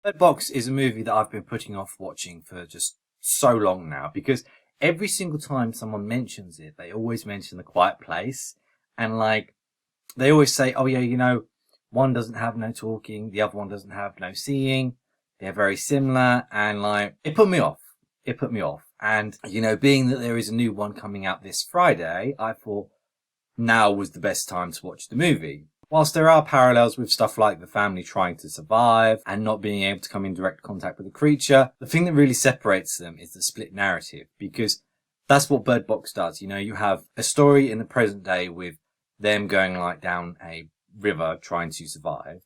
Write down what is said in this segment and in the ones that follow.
Bird Box is a movie that I've been putting off watching for just so long now because every single time someone mentions it, they always mention The Quiet Place. And like, they always say, oh yeah, one doesn't have no talking, the other one doesn't have no seeing. They're very similar. And like, it put me off. It put me off. And, being that there is a new one coming out this Friday, I thought now was the best time to watch the movie. Whilst there are parallels with stuff like the family trying to survive and not being able to come in direct contact with the creature, the thing that really separates them is the split narrative, because that's what Bird Box does. You have a story in the present day with them going like down a river trying to survive,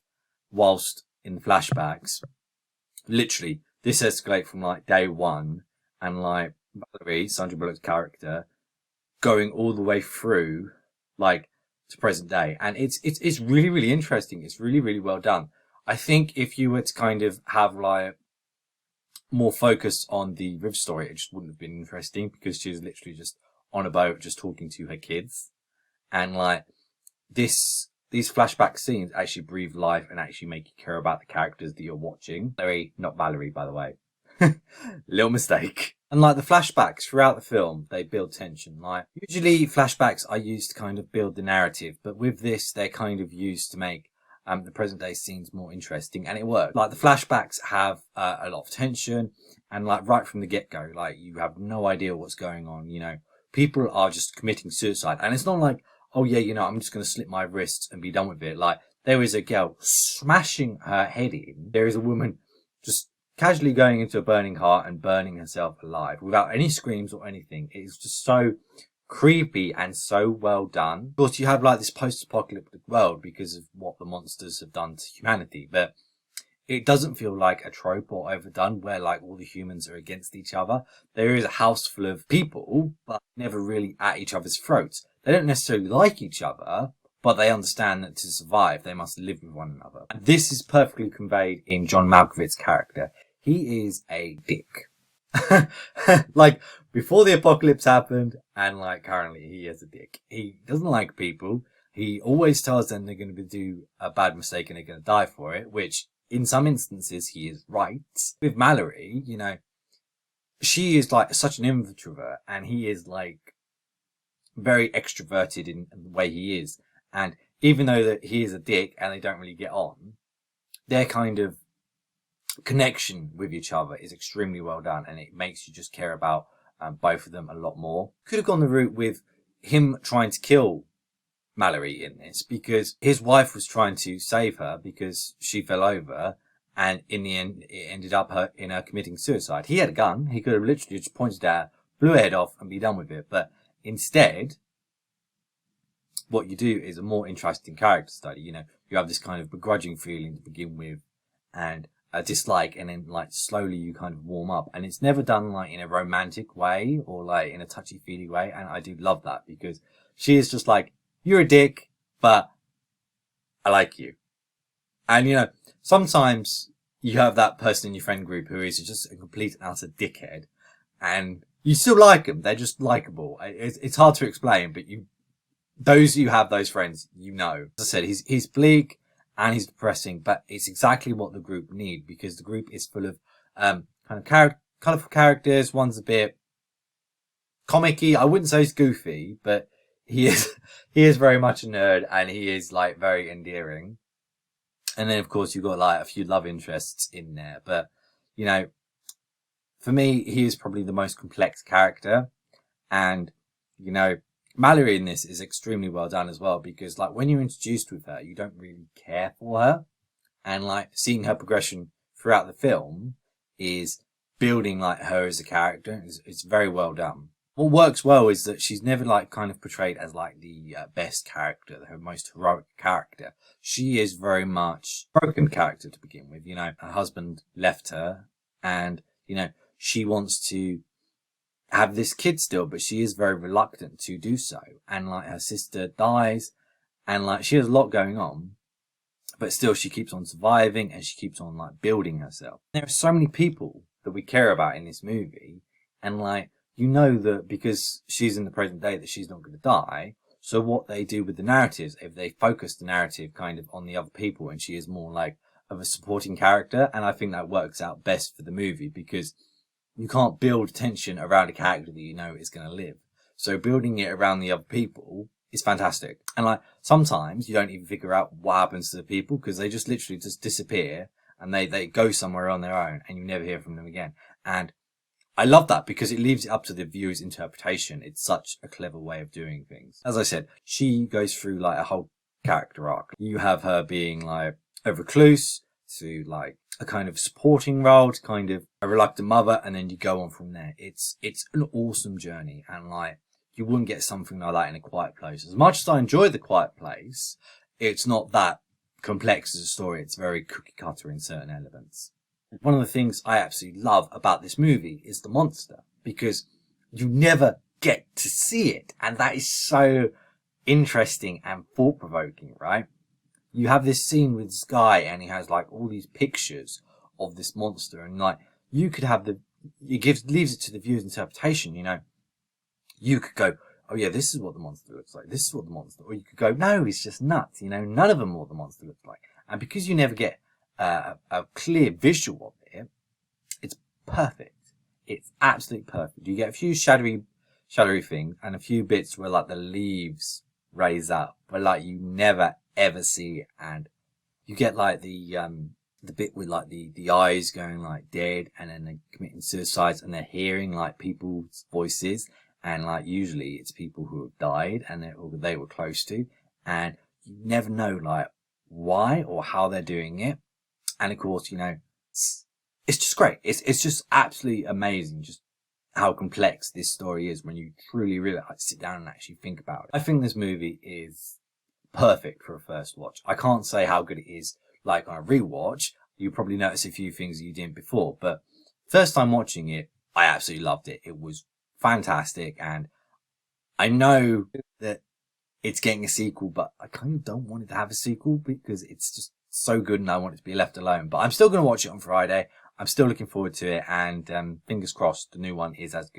whilst in the flashbacks, literally, this escalates from like day one, and like Valerie, Sandra Bullock's character, going all the way through like to present day. And it's really, really interesting. It's really, really well done. I think if you were to kind of have like more focus on the river story, it just wouldn't have been interesting because she was literally just on a boat, just talking to her kids. And like these flashback scenes actually breathe life and actually make you care about the characters that you're watching. Valerie, not Valerie, by the way. Little mistake. And like the flashbacks throughout the film, they build tension. Like usually flashbacks are used to kind of build the narrative, but with this, they're kind of used to make the present day scenes more interesting, and it works. Like the flashbacks have a lot of tension, and like right from the get go, like you have no idea what's going on. People are just committing suicide, and it's not like, oh yeah, I'm just going to slit my wrists and be done with it. Like there is a girl smashing her head in. There is a woman just casually going into a burning heart and burning herself alive without any screams or anything. It's just so creepy and so well done. Of course, you have like this post-apocalyptic world because of what the monsters have done to humanity, but it doesn't feel like a trope or overdone where like all the humans are against each other. There is a house full of people, but never really at each other's throats. They don't necessarily like each other, but they understand that to survive, they must live with one another. And this is perfectly conveyed in John Malkovich's character. He is a dick. Like, before the apocalypse happened, and like currently, he is a dick. He doesn't like people. He always tells them they're going to do a bad mistake and they're going to die for it, which in some instances he is right. With Mallory, she is like such an introvert, and he is like very extroverted in the way he is. And even though that he is a dick and they don't really get on, their kind of connection with each other is extremely well done, and it makes you just care about both of them a lot more. Could have gone the route with him trying to kill Mallory in this, because his wife was trying to save her because she fell over, and in the end it ended up in her committing suicide. He had a gun. He could have literally just pointed at her, blew her head off and be done with it, but instead what you do is a more interesting character study. You have this kind of begrudging feeling to begin with, and a dislike, and then like slowly you kind of warm up, and it's never done like in a romantic way or like in a touchy-feely way, and I do love that because she is just like, you're a dick, but I like you. And sometimes you have that person in your friend group who is just a complete and utter dickhead, and you still like them. They're just likable. It's hard to explain, but those who have those friends, As I said, he's bleak and he's depressing, but it's exactly what the group need, because the group is full of kind of colourful characters. One's a bit comic-y. I wouldn't say he's goofy, but he is very much a nerd, and he is like very endearing. And then of course you've got like a few love interests in there, but for me, he is probably the most complex character. And Mallory in this is extremely well done as well, because like when you're introduced with her, you don't really care for her, and like seeing her progression throughout the film is building like her as a character. It's very well done. What works well is that she's never like kind of portrayed as like the best character, her most heroic character. She is very much a broken character to begin with. Her husband left her, and she wants to have this kid still, but she is very reluctant to do so. And like her sister dies, and like she has a lot going on, but still she keeps on surviving, and she keeps on like building herself. There are so many people that we care about in this movie, and like that because she's in the present day that she's not going to die. So what they do with the narratives, if they focus the narrative kind of on the other people, and she is more like of a supporting character. And I think that works out best for the movie because you can't build tension around a character that you know is going to live. So building it around the other people is fantastic. And like, sometimes you don't even figure out what happens to the people because they just literally just disappear and they go somewhere on their own and you never hear from them again. And I love that because it leaves it up to the viewer's interpretation. It's such a clever way of doing things. As I said, she goes through like a whole character arc. You have her being like a recluse to like a kind of supporting role to kind of a reluctant mother, and then you go on from there. It's an awesome journey, and like you wouldn't get something like that in A Quiet Place. As much as I enjoy The Quiet Place, it's not that complex as a story. It's very cookie cutter in certain elements. One of the things I absolutely love about this movie is the monster, because you never get to see it, and that is so interesting and thought-provoking, right? You have this scene with this guy and he has like all these pictures of this monster, and like you could have leaves it to the viewer's interpretation, you know. You could go, oh yeah, this is what the monster looks like. This is what the monster, or you could go, no, he's just nuts. You know, none of them are what the monster looks like. And because you never get a clear visual of it, it's perfect. It's absolutely perfect. You get a few shadowy things and a few bits where like the leaves raise up, but like you never ever see it. And you get like the bit with like the eyes going like dead, and then they're committing suicides and they're hearing like people's voices, and like usually it's people who have died and they were close to, and you never know like why or how they're doing it. And of course, you know, it's just great. It's just absolutely amazing just how complex this story is when you truly really like sit down and actually think about it. I think this movie is perfect for a first watch. I can't say how good it is like on a rewatch. You probably notice a few things that you didn't before, but first time watching it, I absolutely loved it. It was fantastic, and I know that it's getting a sequel, but I kind of don't want it to have a sequel because it's just so good and I want it to be left alone. But I'm still going to watch it on Friday. I'm still looking forward to it, and fingers crossed the new one is as good.